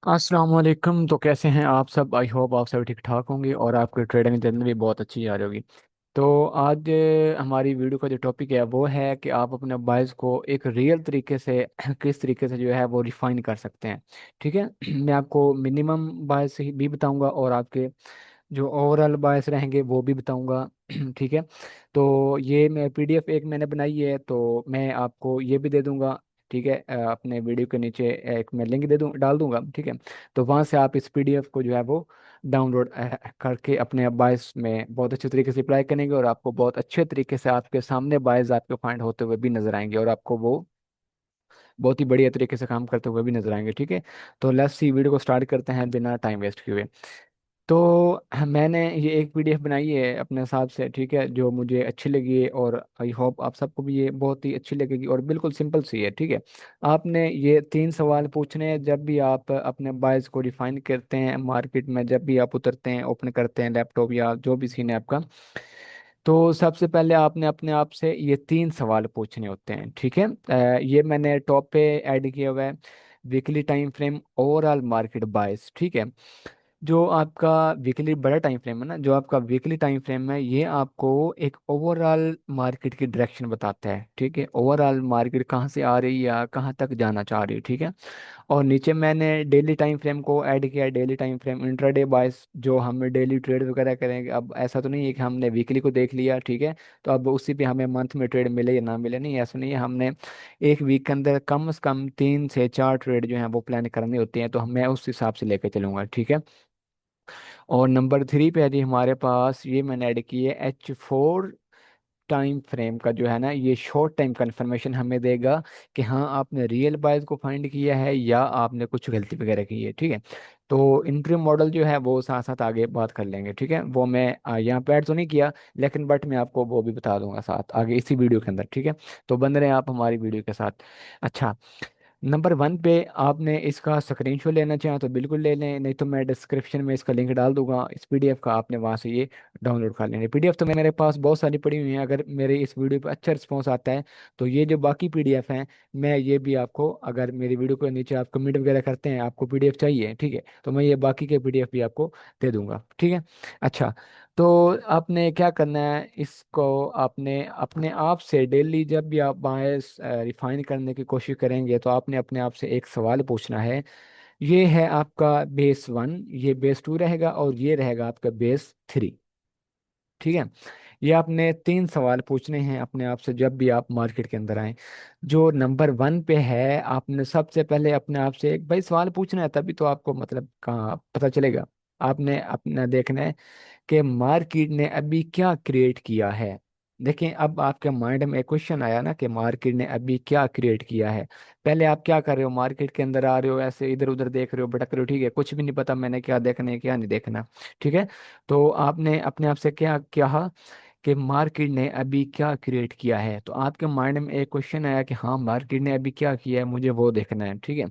अस्सलाम वालेकुम। तो कैसे हैं आप सब? आई होप आप सब ठीक ठाक होंगे और आपकी ट्रेडिंग जर्नी भी बहुत अच्छी जा रही होगी। तो आज हमारी वीडियो का जो टॉपिक है वो है कि आप अपने बाइस को एक रियल तरीके से किस तरीके से जो है वो रिफाइन कर सकते हैं। ठीक है। मैं आपको मिनिमम बाइस ही भी बताऊंगा और आपके जो ओवरऑल बायस रहेंगे वो भी बताऊंगा। ठीक है। तो ये मैं पीडीएफ एक मैंने बनाई है, तो मैं आपको ये भी दे दूंगा। ठीक है। अपने वीडियो के नीचे एक मैं लिंक दे दूँ डाल दूंगा। ठीक है। तो वहाँ से आप इस पीडीएफ को जो है वो डाउनलोड करके अपने बायस में बहुत अच्छे तरीके से अप्लाई करेंगे और आपको बहुत अच्छे तरीके से आपके सामने बायस आपके फाइंड होते हुए भी नजर आएंगे और आपको वो बहुत ही बढ़िया तरीके से काम करते हुए भी नजर आएंगे। ठीक है। तो लेट्स सी, वीडियो को स्टार्ट करते हैं बिना टाइम वेस्ट किए हुए। तो मैंने ये एक पीडीएफ बनाई है अपने हिसाब से। ठीक है। जो मुझे अच्छी लगी है और आई होप आप सबको भी ये बहुत ही अच्छी लगेगी और बिल्कुल सिंपल सी है। ठीक है। आपने ये 3 सवाल पूछने हैं जब भी आप अपने बाइस को रिफाइन करते हैं मार्केट में, जब भी आप उतरते हैं, ओपन करते हैं लैपटॉप या जो भी सीन है आपका। तो सबसे पहले आपने अपने आप से ये 3 सवाल पूछने होते हैं। ठीक है। ये मैंने टॉप पे ऐड किया हुआ है। Weekly time frame, overall market बाइस। ठीक है। जो आपका वीकली बड़ा टाइम फ्रेम है ना, जो आपका वीकली टाइम फ्रेम है, ये आपको एक ओवरऑल मार्केट की डायरेक्शन बताता है। ठीक है। ओवरऑल मार्केट कहाँ से आ रही है या कहाँ तक जाना चाह रही है। ठीक है। और नीचे मैंने डेली टाइम फ्रेम को ऐड किया है। डेली टाइम फ्रेम इंट्राडे बाइस, जो हम डेली ट्रेड वगैरह करेंगे। अब ऐसा तो नहीं है कि हमने वीकली को देख लिया, ठीक है, तो अब उसी पे हमें मंथ में ट्रेड मिले या ना मिले, नहीं ऐसा नहीं है। हमने एक वीक के अंदर कम से कम 3 से 4 ट्रेड जो है वो प्लान करनी होती हैं, तो मैं उस हिसाब से लेकर चलूंगा। ठीक है। और नंबर 3 पे है जी हमारे पास, ये मैंने ऐड की है H4 टाइम फ्रेम का, जो है ना ये शॉर्ट टाइम कंफर्मेशन हमें देगा कि हाँ आपने रियल बाइस को फाइंड किया है या आपने कुछ गलती वगैरह की है। ठीक है। तो इंट्री मॉडल जो है वो साथ साथ आगे बात कर लेंगे। ठीक है। वो मैं यहाँ पे ऐड तो नहीं किया, लेकिन बट मैं आपको वो भी बता दूंगा साथ आगे इसी वीडियो के अंदर। ठीक है। तो बन रहे हैं आप हमारी वीडियो के साथ। अच्छा, नंबर 1 पे आपने इसका स्क्रीनशॉट लेना चाहें तो बिल्कुल ले लें, नहीं तो मैं डिस्क्रिप्शन में इसका लिंक डाल दूंगा इस पीडीएफ का, आपने वहां से ये डाउनलोड कर लेंगे। पीडीएफ तो मेरे पास बहुत सारी पड़ी हुई हैं। अगर मेरे इस वीडियो पे अच्छा रिस्पॉन्स आता है तो ये जो बाकी पीडीएफ हैं, मैं ये भी आपको, अगर मेरी वीडियो के नीचे आप कमेंट वगैरह करते हैं आपको पीडीएफ चाहिए, ठीक है, तो मैं ये बाकी के पीडीएफ भी आपको दे दूंगा। ठीक है। अच्छा, तो आपने क्या करना है, इसको आपने अपने आप से डेली जब भी आप बायस रिफाइन करने की कोशिश करेंगे तो आपने अपने आप से एक सवाल पूछना है। ये है आपका बेस 1, ये बेस 2 रहेगा और ये रहेगा आपका बेस 3। ठीक है। ये आपने 3 सवाल पूछने हैं अपने आप से जब भी आप मार्केट के अंदर आए। जो नंबर 1 पे है, आपने सबसे पहले अपने आप से एक भाई सवाल पूछना है, तभी तो आपको मतलब कहाँ पता चलेगा। आपने अपना देखना है कि मार्केट ने अभी क्या क्रिएट किया है। देखें, अब आपके माइंड में एक क्वेश्चन आया ना कि मार्केट ने अभी क्या क्रिएट किया है। पहले आप क्या कर रहे हो, मार्केट के अंदर आ रहे हो, ऐसे इधर उधर देख रहे हो, भटक रहे हो, ठीक है, कुछ भी नहीं पता मैंने क्या देखना है क्या नहीं देखना। ठीक है। तो आपने अपने आप से क्या कहा कि मार्केट ने अभी क्या क्रिएट किया है, तो आपके माइंड में एक क्वेश्चन आया कि हाँ मार्केट ने अभी क्या किया है, मुझे वो देखना है। ठीक है।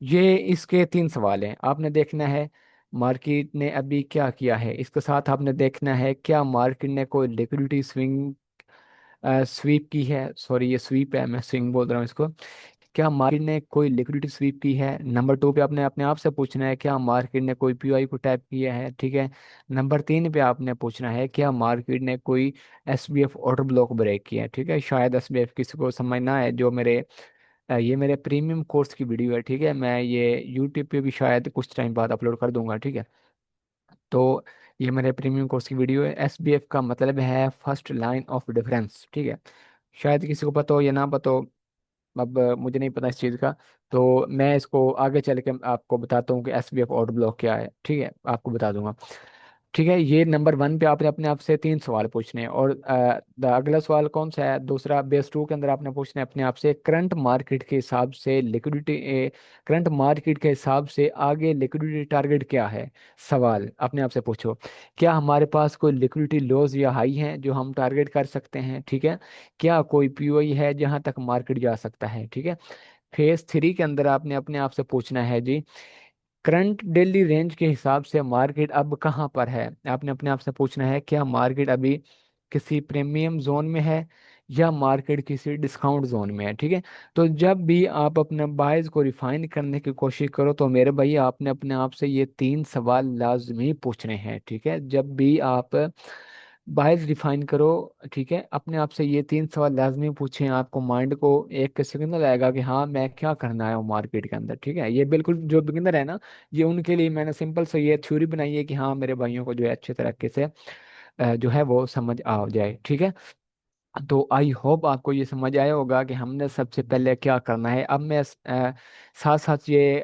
ये इसके 3 सवाल हैं। आपने देखना है मार्केट ने अभी क्या किया है, इसके साथ आपने देखना है क्या मार्केट ने कोई लिक्विडिटी स्विंग स्वीप की है, सॉरी ये स्वीप है, मैं स्विंग बोल रहा हूँ इसको। क्या मार्केट ने कोई लिक्विडिटी स्वीप की है। नंबर 2 पे आपने अपने आप से पूछना है क्या मार्केट ने कोई पीओआई को टैप किया है। ठीक है। नंबर 3 पे आपने पूछना है क्या मार्केट ने कोई एसबीएफ ऑर्डर ब्लॉक ब्रेक किया है। ठीक है। शायद एसबीएफ किसी को समझ ना है, जो मेरे ये मेरे प्रीमियम कोर्स की वीडियो है। ठीक है। मैं ये यूट्यूब पे भी शायद कुछ टाइम बाद अपलोड कर दूंगा। ठीक है। तो ये मेरे प्रीमियम कोर्स की वीडियो है। एसबीएफ का मतलब है फर्स्ट लाइन ऑफ डिफरेंस। ठीक है। शायद किसी को पता हो या ना पता हो, अब मुझे नहीं पता इस चीज़ का। तो मैं इसको आगे चल के आपको बताता हूँ कि एसबीएफ ऑर्डर ब्लॉक क्या है। ठीक है, आपको बता दूंगा। ठीक है। ये नंबर 1 पे आपने अपने आप से 3 सवाल पूछने हैं और अगला सवाल कौन सा है, दूसरा बेस 2 के अंदर आपने पूछना है अपने आप से करंट मार्केट के हिसाब से लिक्विडिटी, करंट मार्केट के हिसाब से आगे लिक्विडिटी टारगेट क्या है। सवाल अपने आप से पूछो, क्या हमारे पास कोई लिक्विडिटी लॉज या हाई है जो हम टारगेट कर सकते हैं। ठीक है। क्या कोई पीओई है जहां तक मार्केट जा सकता है। ठीक है। फेज 3 के अंदर आपने अपने आप से पूछना है जी, करंट डेली रेंज के हिसाब से मार्केट अब कहाँ पर है। आपने अपने आप से पूछना है क्या मार्केट अभी किसी प्रीमियम जोन में है या मार्केट किसी डिस्काउंट जोन में है, ठीक है। तो जब भी आप अपने बायस को रिफाइन करने की कोशिश करो तो मेरे भाई आपने अपने आप से ये 3 सवाल लाजमी पूछने हैं, ठीक है। जब भी आप बायस रिफाइन करो, ठीक है, अपने आप से ये 3 सवाल लाजमी पूछें। आपको माइंड को एक सिग्नल आएगा कि हाँ मैं क्या करना है वो मार्केट के अंदर, ठीक है। ये बिल्कुल जो बिगिनर है ना, ये उनके लिए मैंने सिंपल से ये थ्योरी बनाई है कि हाँ मेरे भाइयों को जो है अच्छे तरीके से जो है वो समझ आ जाए, ठीक है। तो आई होप आपको ये समझ आया होगा कि हमने सबसे पहले क्या करना है। अब मैं साथ साथ ये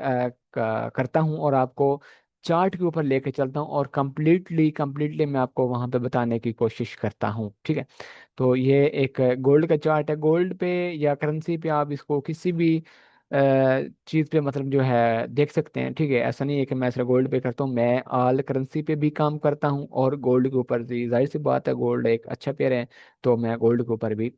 करता हूँ और आपको चार्ट के ऊपर लेके चलता हूँ और कम्प्लीटली कम्प्लीटली मैं आपको वहाँ पे बताने की कोशिश करता हूँ, ठीक है। तो ये एक गोल्ड का चार्ट है। गोल्ड पे या करेंसी पे आप इसको किसी भी चीज़ पे मतलब जो है देख सकते हैं, ठीक है। ऐसा नहीं है कि मैं सिर्फ गोल्ड पे करता हूँ, मैं ऑल करेंसी पे भी काम करता हूँ और गोल्ड के ऊपर भी जाहिर सी बात है गोल्ड एक अच्छा पेयर है, तो मैं गोल्ड के ऊपर भी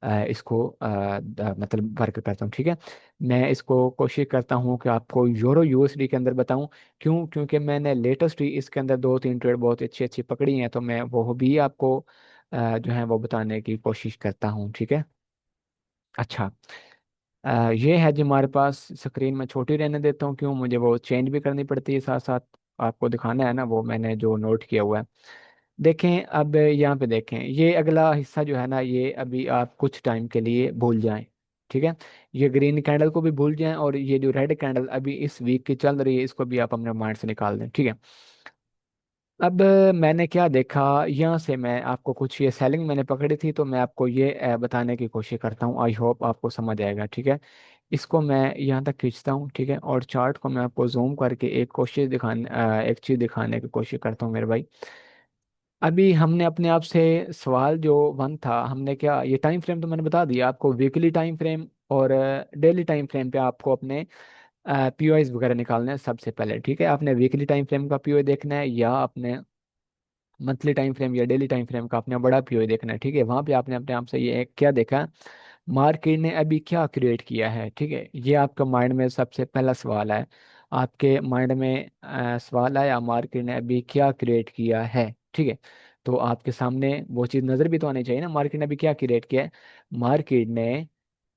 इसको मतलब वर्क करता हूँ, ठीक है। मैं इसको कोशिश करता हूँ कि आपको यूरो यूएसडी के अंदर बताऊँ। क्यों? क्योंकि मैंने लेटेस्ट ही इसके अंदर 2-3 ट्रेड बहुत अच्छी अच्छी पकड़ी हैं, तो मैं वो भी आपको जो है वो बताने की कोशिश करता हूँ, ठीक है। अच्छा, ये है जी हमारे पास। स्क्रीन में छोटी रहने देता हूँ, क्यों मुझे वो चेंज भी करनी पड़ती है साथ साथ। आपको दिखाना है ना वो मैंने जो नोट किया हुआ है। देखें अब यहाँ पे देखें, ये अगला हिस्सा जो है ना, ये अभी आप कुछ टाइम के लिए भूल जाएं, ठीक है। ये ग्रीन कैंडल को भी भूल जाएं और ये जो रेड कैंडल अभी इस वीक की चल रही है इसको भी आप अपने माइंड से निकाल दें, ठीक है। अब मैंने क्या देखा, यहाँ से मैं आपको कुछ ये सेलिंग मैंने पकड़ी थी, तो मैं आपको ये बताने की कोशिश करता हूँ। आई होप आपको समझ आएगा, ठीक है। इसको मैं यहाँ तक खींचता हूँ, ठीक है, और चार्ट को मैं आपको जूम करके एक चीज़ दिखाने की कोशिश करता हूँ मेरे भाई। अभी हमने अपने आप से सवाल जो वन था, हमने क्या, ये टाइम फ्रेम तो मैंने बता दिया आपको, वीकली टाइम फ्रेम और डेली टाइम फ्रेम पे आपको अपने पीओआईज वगैरह निकालने हैं सबसे पहले, ठीक है। आपने वीकली टाइम फ्रेम का पीओआई देखना है या आपने मंथली टाइम फ्रेम या डेली टाइम फ्रेम का अपना बड़ा पीओ देखना है, ठीक है। वहां पे आपने अपने आप से ये क्या देखा, मार्केट ने अभी क्या क्रिएट किया है, ठीक है। ये आपका माइंड में सबसे पहला सवाल है। आपके माइंड में सवाल आया मार्केट ने अभी क्या क्रिएट किया है, ठीक है। तो आपके सामने वो चीज़ नज़र भी तो आनी चाहिए ना, मार्केट ने अभी क्या क्रिएट किया है। मार्केट ने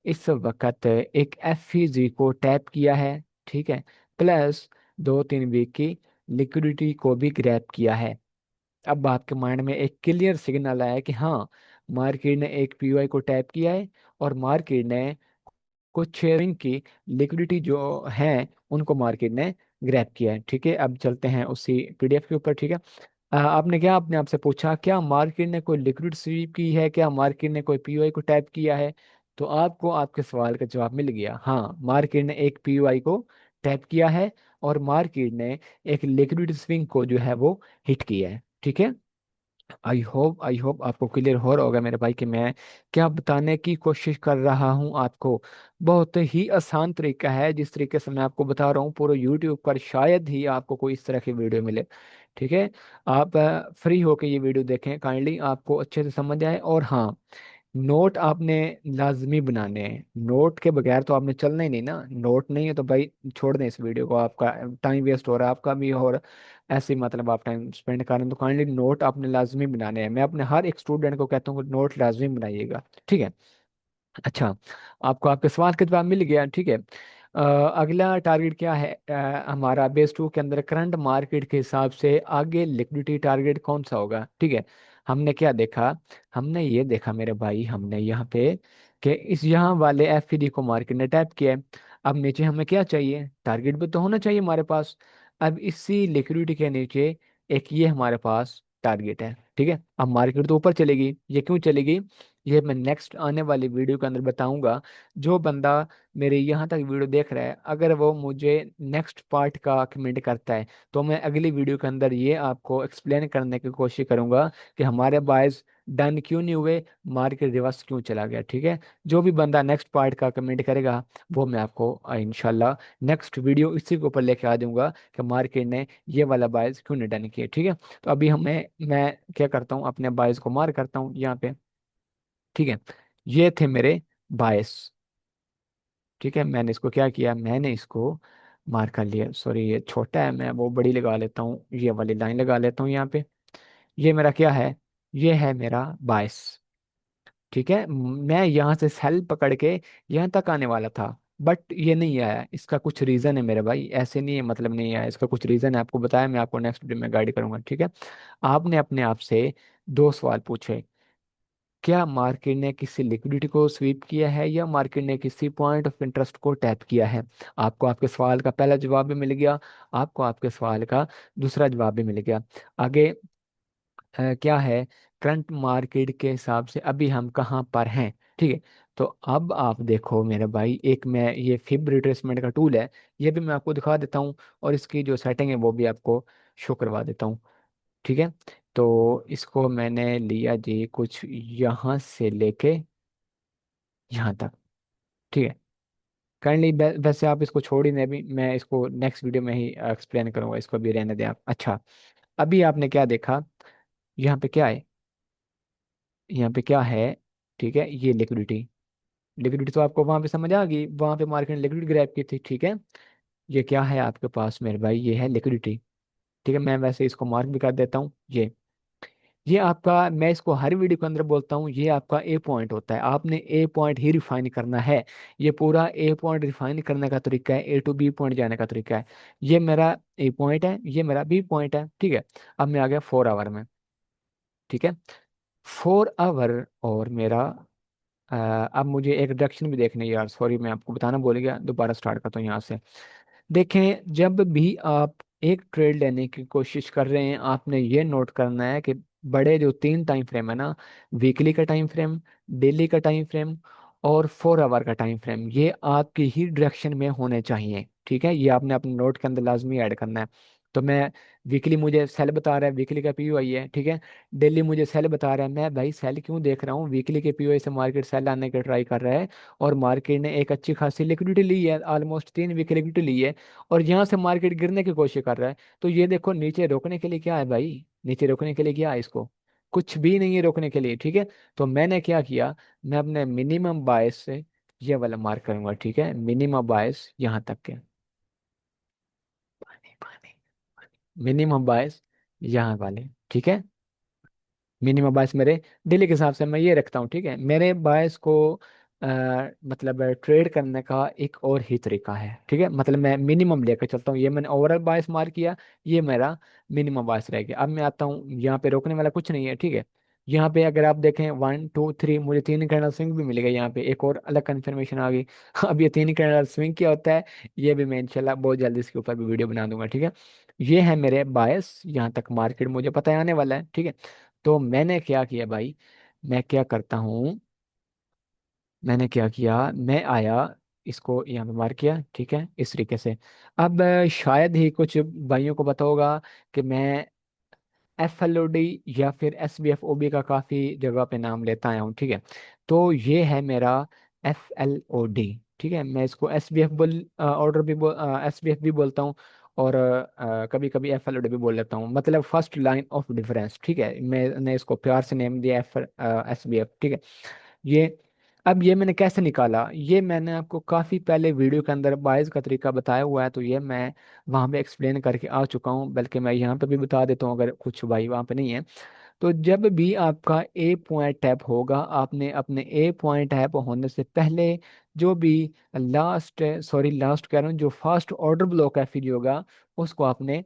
इस वक्त एक एफ को टैप किया है, ठीक है, प्लस 2-3 वीक की लिक्विडिटी को भी ग्रैब किया है। अब आपके माइंड में एक क्लियर सिग्नल आया कि हाँ मार्केट ने एक पीओआई को टैप किया है और मार्केट ने कुछ शेयरिंग की लिक्विडिटी जो है उनको मार्केट ने ग्रैब किया है, ठीक है। अब चलते हैं उसी पीडीएफ के ऊपर, ठीक है। आपने क्या अपने आप से पूछा क्या मार्केट ने कोई लिक्विड स्वीप की है, क्या मार्केट ने कोई पीओआई को टैप किया है। तो आपको आपके सवाल का जवाब मिल गया, हाँ मार्केट ने एक पीओआई को टैप किया है और मार्केट ने एक लिक्विड स्विंग को जो है वो हिट किया है, ठीक है। आई होप आपको क्लियर हो रहा होगा मेरे भाई कि मैं क्या बताने की कोशिश कर रहा हूँ आपको। बहुत ही आसान तरीका है जिस तरीके से मैं आपको बता रहा हूँ, पूरे यूट्यूब पर शायद ही आपको कोई इस तरह की वीडियो मिले, ठीक है। आप फ्री होके ये वीडियो देखें काइंडली, आपको अच्छे से समझ आए। और हाँ, नोट आपने लाजमी बनाने हैं, नोट के बगैर तो आपने चलना ही नहीं ना। नोट नहीं है तो भाई छोड़ दें इस वीडियो को, आपका टाइम वेस्ट हो रहा है आपका भी, और ऐसे ही मतलब आप टाइम स्पेंड कर रहे हैं। तो काइंडली नोट आपने लाजमी बनाने हैं, मैं अपने हर एक स्टूडेंट को कहता हूँ कि नोट लाजमी बनाइएगा, ठीक है। अच्छा, आपको आपके सवाल का जवाब मिल गया, ठीक है। अगला टारगेट क्या है हमारा बेस 2 के अंदर, करंट मार्केट के हिसाब से आगे लिक्विडिटी टारगेट कौन सा होगा, ठीक है। हमने क्या देखा, हमने ये देखा मेरे भाई, हमने यहाँ पे कि इस यहाँ वाले एफ को मार्केट ने टैप किया है। अब नीचे हमें क्या चाहिए, टारगेट भी तो होना चाहिए हमारे पास। अब इसी लिक्विडिटी के नीचे एक ये हमारे पास टारगेट है, ठीक है। अब मार्केट तो ऊपर चलेगी, ये क्यों चलेगी, ये मैं नेक्स्ट आने वाली वीडियो के अंदर बताऊंगा। जो बंदा मेरे यहाँ तक वीडियो देख रहा है, अगर वो मुझे नेक्स्ट पार्ट का कमेंट करता है तो मैं अगली वीडियो के अंदर ये आपको एक्सप्लेन करने की कोशिश करूंगा कि हमारे बायस डन क्यों नहीं हुए, मार्केट रिवर्स क्यों चला गया, ठीक है। जो भी बंदा नेक्स्ट पार्ट का कमेंट करेगा वो मैं आपको इंशाल्लाह नेक्स्ट वीडियो इसी के ऊपर लेके आ दूंगा कि मार्केट ने ये वाला बायस क्यों नहीं डन किया, ठीक है। तो अभी मैं क्या करता हूँ, अपने बायस को मार करता हूँ यहाँ पे, ठीक है। ये थे मेरे बायस, ठीक है। मैंने इसको क्या किया, मैंने इसको मार कर लिया, सॉरी ये छोटा है, मैं वो बड़ी लगा लेता हूँ, ये वाली लाइन लगा लेता हूँ यहाँ पे। ये मेरा क्या है, ये है मेरा बायस, ठीक है, मैं यहाँ से सेल पकड़ के यहाँ तक आने वाला था, बट ये नहीं आया। इसका कुछ रीजन है मेरे भाई, ऐसे नहीं है मतलब नहीं आया, इसका कुछ रीजन है, आपको बताया, मैं आपको नेक्स्ट वीडियो में गाइड करूंगा, ठीक है। आपने अपने आप से दो सवाल पूछे, क्या मार्केट ने किसी लिक्विडिटी को स्वीप किया है या मार्केट ने किसी पॉइंट ऑफ इंटरेस्ट को टैप किया है। आपको आपके सवाल का पहला जवाब भी मिल गया, आपको आपके सवाल का दूसरा जवाब भी मिल गया। आगे क्या है, करंट मार्केट के हिसाब से अभी हम कहाँ पर हैं, ठीक है। तो अब आप देखो मेरे भाई, एक मैं ये फिब रिट्रेसमेंट का टूल है, ये भी मैं आपको दिखा देता हूँ, और इसकी जो सेटिंग है वो भी आपको शो करवा देता हूँ, ठीक है। तो इसको मैंने लिया जी कुछ यहाँ से लेके यहाँ तक, ठीक है। काइंडली वैसे आप इसको छोड़ ही नहीं, अभी मैं इसको नेक्स्ट वीडियो में ही एक्सप्लेन करूंगा, इसको भी रहने दें आप। अच्छा, अभी आपने क्या देखा, यहाँ पे क्या है, यहाँ पे क्या है, ठीक है, ये लिक्विडिटी। लिक्विडिटी तो आपको वहां पे समझ आ गई, वहां पे मार्केट ने लिक्विडिटी ग्रैब की थी, ठीक है। ये क्या है आपके पास मेरे भाई, ये है लिक्विडिटी, ठीक है। मैं वैसे इसको मार्क भी कर देता हूँ, ये आपका, मैं इसको हर वीडियो के अंदर बोलता हूँ, ये आपका ए पॉइंट होता है, आपने ए पॉइंट ही रिफाइन करना है। ये पूरा ए पॉइंट रिफाइन करने का तरीका है, ए टू बी पॉइंट जाने का तरीका है। ये मेरा ए पॉइंट है, ये मेरा बी पॉइंट है, ठीक है। अब मैं आ गया 4 आवर में, ठीक है। 4 आवर और मेरा अब मुझे एक रिडक्शन भी देखनी है यार, सॉरी मैं आपको बताना भूल गया, दोबारा स्टार्ट करता हूँ यहाँ से। देखें, जब भी आप एक ट्रेड लेने की कोशिश कर रहे हैं, आपने ये नोट करना है कि बड़े जो 3 टाइम फ्रेम है ना, वीकली का टाइम फ्रेम, डेली का टाइम फ्रेम और 4 आवर का टाइम फ्रेम, ये आपकी ही डायरेक्शन में होने चाहिए, ठीक है। ये आपने अपने नोट के अंदर लाजमी ऐड करना है। तो मैं, वीकली मुझे सेल बता रहा है, वीकली का पीओ आई है, ठीक है। डेली मुझे सेल बता रहा है, मैं भाई सेल क्यों देख रहा हूँ, वीकली के पीओ से मार्केट सेल आने का ट्राई कर रहा है, और मार्केट ने एक अच्छी खासी लिक्विडिटी ली है, ऑलमोस्ट 3 वीक लिक्विडिटी ली है, और यहाँ से मार्केट गिरने की कोशिश कर रहा है। तो ये देखो, नीचे रोकने के लिए क्या है भाई, नीचे रोकने के लिए क्या है इसको, कुछ भी नहीं है रोकने के लिए, ठीक है। तो मैंने क्या किया, मैं अपने मिनिमम बायस से ये वाला मार्क करूंगा, ठीक है, मिनिमम बायस यहाँ तक के, पानी पानी, मिनिमम बायस यहाँ वाले, ठीक है। मिनिमम बायस मेरे दिल्ली के हिसाब से मैं ये रखता हूँ, ठीक है। मेरे बायस को अ, मतलब ट्रेड करने का एक और ही तरीका है, ठीक है, मतलब मैं मिनिमम लेकर चलता हूँ। ये मैंने ओवरऑल बायस मार्क किया, ये मेरा मिनिमम बायस रह गया। अब मैं आता हूँ, यहाँ पे रोकने वाला कुछ नहीं है, ठीक है। यहाँ पे अगर आप देखें 1 2 3, मुझे 3 कैंडल स्विंग भी मिल गया, यहाँ पे एक और अलग कंफर्मेशन आ गई। अब ये 3 कैंडल स्विंग क्या होता है, ये भी मैं इंशाल्लाह बहुत जल्दी इसके ऊपर भी वीडियो बना दूंगा, ठीक है। ये है मेरे बायस, यहाँ तक मार्केट मुझे पता है आने वाला है, ठीक है। तो मैंने क्या किया भाई, मैं क्या करता हूँ, मैंने क्या किया, मैं आया, इसको यहाँ पे मार किया, ठीक है, इस तरीके से। अब शायद ही कुछ भाइयों को पता होगा कि मैं FLOD या फिर SBFOB का काफ़ी जगह पे नाम लेता आया हूँ, ठीक है। तो ये है मेरा FLOD, ठीक है। मैं इसको SBF बोल ऑर्डर भी SBF भी बोलता हूँ, और कभी कभी FLOD भी बोल लेता हूँ, मतलब फर्स्ट लाइन ऑफ डिफरेंस, ठीक है। मैंने इसको प्यार से नेम दिया SBF, ठीक है। ये, अब ये मैंने कैसे निकाला, ये मैंने आपको काफ़ी पहले वीडियो के अंदर बायस का तरीका बताया हुआ है, तो ये मैं वहाँ पे एक्सप्लेन करके आ चुका हूँ, बल्कि मैं यहाँ पे भी बता देता हूँ अगर कुछ भाई वहाँ पे नहीं है। तो जब भी आपका ए पॉइंट टैप होगा, आपने अपने ए पॉइंट टैप होने से पहले जो भी लास्ट कह रहा हूँ, जो फर्स्ट ऑर्डर ब्लॉक है फिर होगा, उसको आपने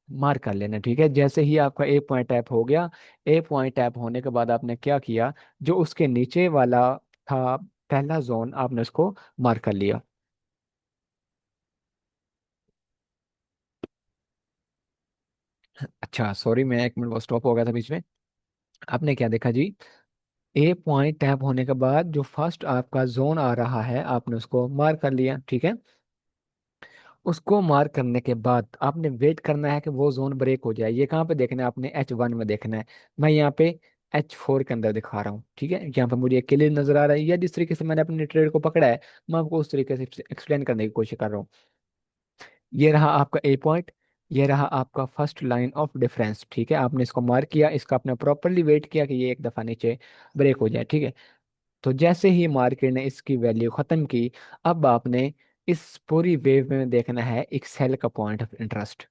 मार्क कर लेना, ठीक है। जैसे ही आपका ए पॉइंट टैप हो गया, ए पॉइंट टैप होने के बाद आपने क्या किया, जो उसके नीचे वाला था पहला जोन, आपने उसको मार्क कर लिया। अच्छा सॉरी, मैं 1 मिनट वो स्टॉप हो गया था बीच में। आपने क्या देखा जी, ए पॉइंट टैप होने के बाद जो फर्स्ट आपका जोन आ रहा है, आपने उसको मार्क कर लिया, ठीक है। उसको मार्क करने के बाद आपने वेट करना है कि वो जोन ब्रेक हो जाए। ये कहाँ पे देखना है, आपने H1 में देखना है। मैं यहाँ पे H4 के अंदर दिखा रहा हूँ, ठीक है। यहाँ पे मुझे क्लियर नजर आ रहा है, या जिस तरीके से मैंने अपने ट्रेड को पकड़ा है, मैं आपको उस तरीके से एक्सप्लेन करने की कोशिश कर रहा हूँ। ये रहा आपका ए पॉइंट, ये रहा आपका फर्स्ट लाइन ऑफ डिफरेंस, ठीक है। आपने इसको मार्क किया, इसका आपने प्रॉपरली वेट किया कि ये एक दफा नीचे ब्रेक हो जाए, ठीक है। तो जैसे ही मार्केट ने इसकी वैल्यू खत्म की, अब आपने इस पूरी वेव में देखना है एक सेल का पॉइंट ऑफ इंटरेस्ट।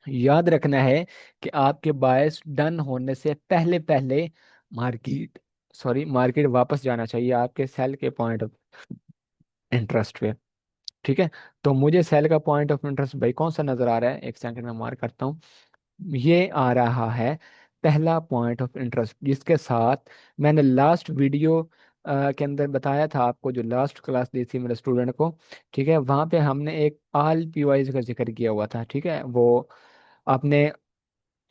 याद रखना है कि आपके बायस डन होने से पहले पहले मार्केट सॉरी, मार्केट वापस जाना चाहिए आपके सेल के पॉइंट ऑफ इंटरेस्ट पे। ठीक है। तो मुझे सेल का पॉइंट ऑफ इंटरेस्ट भाई कौन सा नजर आ रहा है, एक सेकंड में मार्क करता हूँ। ये आ रहा है पहला पॉइंट ऑफ इंटरेस्ट, जिसके साथ मैंने लास्ट वीडियो के अंदर बताया था आपको, जो लास्ट क्लास दी थी मेरे स्टूडेंट को। ठीक है, वहां पे हमने एक आल पीवाइज का जिक्र किया हुआ था। ठीक है, वो आपने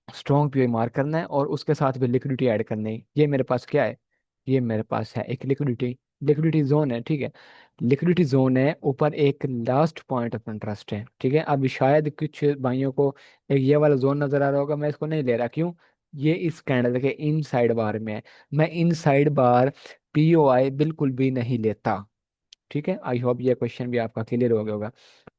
स्ट्रॉन्ग पीओ मार्क करना है और उसके साथ भी लिक्विडिटी ऐड करनी है। ये मेरे पास क्या है, ये मेरे पास है एक लिक्विडिटी, लिक्विडिटी जोन है। ठीक है, लिक्विडिटी जोन है, ऊपर एक लास्ट पॉइंट ऑफ इंटरेस्ट है। ठीक है, अभी शायद कुछ भाइयों को एक ये वाला जोन नजर आ रहा होगा, मैं इसको नहीं ले रहा, क्यों? ये इस कैंडल के इन साइड बार में है। मैं इन साइड बार पीओआई बिल्कुल भी नहीं लेता। ठीक है, आई होप ये क्वेश्चन भी आपका क्लियर हो गया होगा।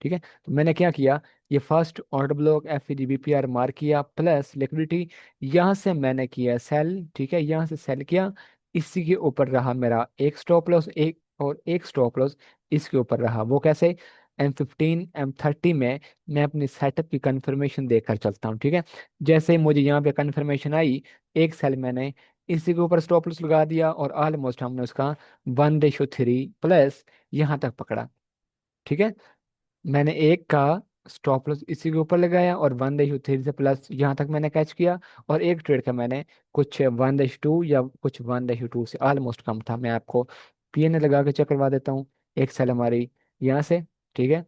ठीक है, तो मैंने क्या किया, ये first order block F G B P R mark किया प्लस लिक्विडिटी, यहाँ से मैंने किया सेल। ठीक है, यहाँ से सेल किया, इसी के ऊपर रहा मेरा एक स्टॉप लॉस, एक और एक स्टॉप लॉस इसके ऊपर रहा। वो कैसे, M15 M30 में मैं अपनी सेटअप की कंफर्मेशन देखकर चलता हूँ। ठीक है, जैसे ही मुझे यहाँ पे कंफर्मेशन आई, एक सेल मैंने इसी के ऊपर स्टॉप लॉस लगा दिया और ऑलमोस्ट हमने उसका 1:3 प्लस यहाँ तक पकड़ा। ठीक है, मैंने एक का स्टॉप लॉस इसी के ऊपर लगाया और 1:3 से प्लस यहाँ तक मैंने कैच किया। और एक ट्रेड का मैंने कुछ 1:2 या कुछ 1:2 से ऑलमोस्ट कम था, मैं आपको पीएनए लगा के चेक करवा देता हूँ। एक सेल हमारी यहाँ से, ठीक है,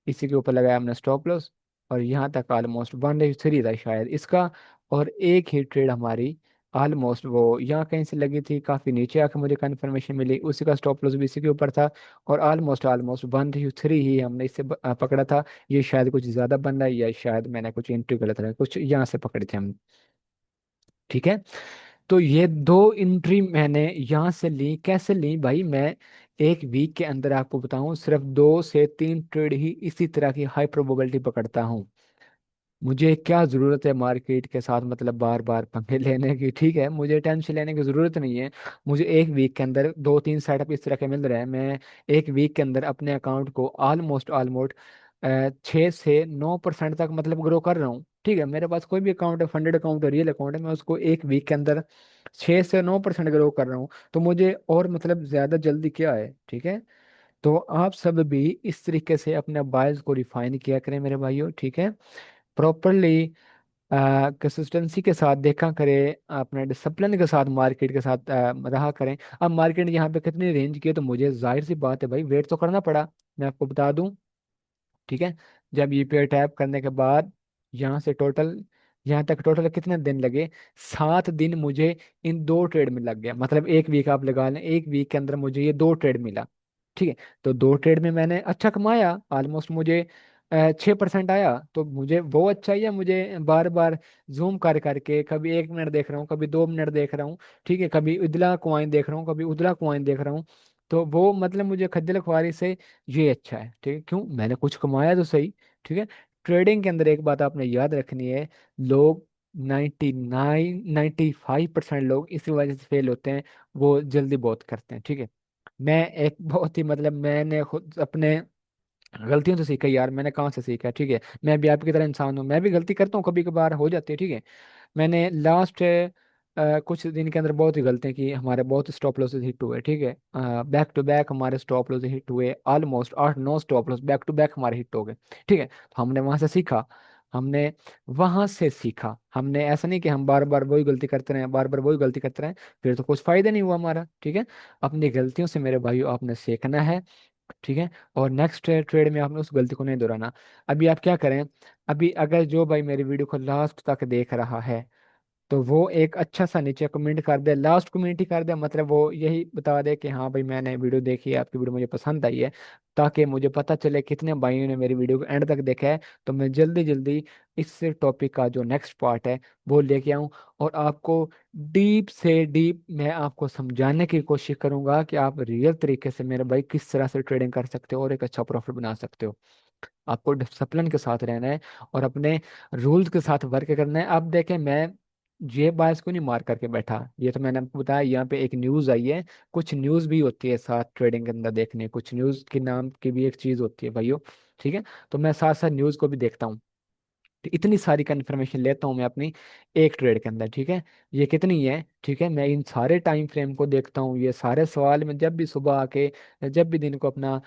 इसी के ऊपर लगाया हमने स्टॉप लॉस और यहाँ तक ऑलमोस्ट 1:3 था शायद इसका। और एक ही ट्रेड हमारी ऑलमोस्ट वो यहाँ कहीं से लगी थी, काफ़ी नीचे आके मुझे कंफर्मेशन मिली, उसी का स्टॉप लॉस भी इसी के ऊपर था। और ऑलमोस्ट ऑलमोस्ट 1:3 ही हमने इससे पकड़ा था। ये शायद कुछ ज़्यादा बन रहा है या शायद मैंने कुछ एंट्री गलत रहा, कुछ यहाँ से पकड़े थे हम। ठीक है, तो ये दो एंट्री मैंने यहाँ से ली, कैसे ली भाई, मैं एक वीक के अंदर आपको बताऊं सिर्फ 2 से 3 ट्रेड ही इसी तरह की हाई प्रोबेबिलिटी पकड़ता हूँ। मुझे क्या ज़रूरत है मार्केट के साथ मतलब बार बार पंगे लेने की। ठीक है, मुझे टेंशन लेने की ज़रूरत नहीं है। मुझे एक वीक के अंदर 2-3 सेटअप इस तरह के मिल रहे हैं, मैं एक वीक के अंदर अपने अकाउंट को ऑलमोस्ट ऑलमोस्ट 6 से 9% तक मतलब ग्रो कर रहा हूँ। ठीक है, मेरे पास कोई भी अकाउंट है, फंडेड अकाउंट है, रियल अकाउंट है, मैं उसको एक वीक के अंदर 6 से 9% ग्रो कर रहा हूँ। तो मुझे और मतलब ज़्यादा जल्दी क्या है। ठीक है, तो आप सब भी इस तरीके से अपने बायस को रिफाइन किया करें मेरे भाइयों। ठीक है, प्रॉपरली कंसिस्टेंसी के साथ देखा करें, अपने डिसिप्लिन के साथ मार्केट के साथ रहा करें। अब मार्केट यहाँ पे कितनी रेंज की है, तो मुझे जाहिर सी बात है भाई वेट तो करना पड़ा, मैं आपको बता दूं। ठीक है, जब यूपीआई टैप करने के बाद यहाँ से टोटल, यहाँ तक टोटल कितने दिन लगे, 7 दिन मुझे इन दो ट्रेड में लग गया। मतलब एक वीक आप लगा लें, एक वीक के अंदर मुझे ये दो ट्रेड मिला। ठीक है, तो दो ट्रेड में मैंने अच्छा कमाया, ऑलमोस्ट मुझे 6% आया। तो मुझे वो अच्छा ही है, मुझे बार बार जूम कर करके कभी 1 मिनट देख रहा हूँ, कभी 2 मिनट देख रहा हूँ। ठीक है, कभी उदला कॉइन देख रहा हूँ, कभी उदला कॉइन देख रहा हूँ। तो वो मतलब मुझे खज्जल खुआरी से ये अच्छा है। ठीक है, क्यों, मैंने कुछ कमाया तो सही। ठीक है, ट्रेडिंग के अंदर एक बात आपने याद रखनी है, लोग 95% लोग इसी वजह से फेल होते हैं, वो जल्दी बहुत करते हैं। ठीक है, मैं एक बहुत ही मतलब मैंने खुद अपने गलतियों से सीखा यार, मैंने कहाँ से सीखा। ठीक है, मैं भी आपकी तरह इंसान हूँ, मैं भी गलती करता हूँ, कभी कभार हो जाती है। ठीक है, मैंने लास्ट कुछ दिन के अंदर बहुत ही गलतियाँ की, हमारे बहुत स्टॉप लॉसेस हिट हुए। ठीक है, बैक टू बैक हमारे स्टॉप लॉस हिट हुए, almost 8-9 stop loss back to back हमारे हिट हो गए। ठीक है, तो हमने वहां से सीखा, हमने वहां से सीखा। हमने ऐसा नहीं कि हम बार बार वही गलती करते रहे, बार बार वही गलती करते रहे, फिर तो कुछ फायदा नहीं हुआ हमारा। ठीक है, अपनी गलतियों से मेरे भाइयों आपने सीखना है। ठीक है, और नेक्स्ट ट्रेड में आपने उस गलती को नहीं दोहराना। अभी आप क्या करें, अभी अगर जो भाई मेरी वीडियो को लास्ट तक देख रहा है, तो वो एक अच्छा सा नीचे कमेंट कर दे, लास्ट कमेंट ही कर दे, मतलब वो यही बता दे कि हाँ भाई मैंने वीडियो देखी है, आपकी वीडियो मुझे पसंद आई है, ताकि मुझे पता चले कितने भाइयों ने मेरी वीडियो को एंड तक देखा है। तो मैं जल्दी जल्दी इस टॉपिक का जो नेक्स्ट पार्ट है वो लेके आऊँ, और आपको डीप से डीप मैं आपको समझाने की कोशिश करूंगा कि आप रियल तरीके से मेरे भाई किस तरह से ट्रेडिंग कर सकते हो और एक अच्छा प्रॉफिट बना सकते हो। आपको डिसिप्लिन के साथ रहना है और अपने रूल्स के साथ वर्क करना है। अब देखें, मैं ये बायस को नहीं मार करके बैठा, ये तो मैंने आपको बताया, यहाँ पे एक न्यूज़ आई है, कुछ न्यूज़ भी होती है साथ ट्रेडिंग के अंदर देखने, कुछ न्यूज़ के नाम की भी एक चीज़ होती है भाइयों। ठीक है, तो मैं साथ साथ न्यूज़ को भी देखता हूँ। इतनी सारी कंफर्मेशन लेता हूँ मैं अपनी एक ट्रेड के अंदर, ठीक है। ये कितनी है, ठीक है, मैं इन सारे टाइम फ्रेम को देखता हूँ, ये सारे सवाल मैं जब भी सुबह आके, जब भी दिन को अपना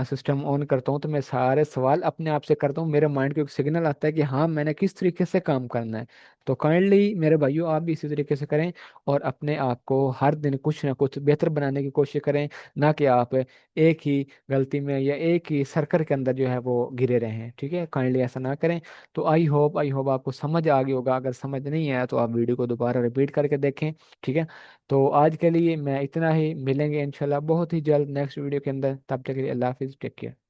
सिस्टम ऑन करता हूँ, तो मैं सारे सवाल अपने आप से करता हूँ। मेरे माइंड को एक सिग्नल आता है कि हाँ मैंने किस तरीके से काम करना है। तो काइंडली मेरे भाइयों, आप भी इसी तरीके से करें और अपने आप को हर दिन कुछ ना कुछ बेहतर बनाने की कोशिश करें, ना कि आप एक ही गलती में या एक ही सर्कल के अंदर जो है वो गिरे रहें, ठीक है। काइंडली ऐसा ना करें। तो आई होप आपको समझ आ गई होगा। अगर समझ नहीं आया तो आप वीडियो को दोबारा रिपीट करके देखें, ठीक है। तो आज के लिए मैं इतना ही, मिलेंगे इंशाल्लाह बहुत ही जल्द नेक्स्ट वीडियो के अंदर। तब तक के लिए अल्लाह हाफिज़, टेक केयर।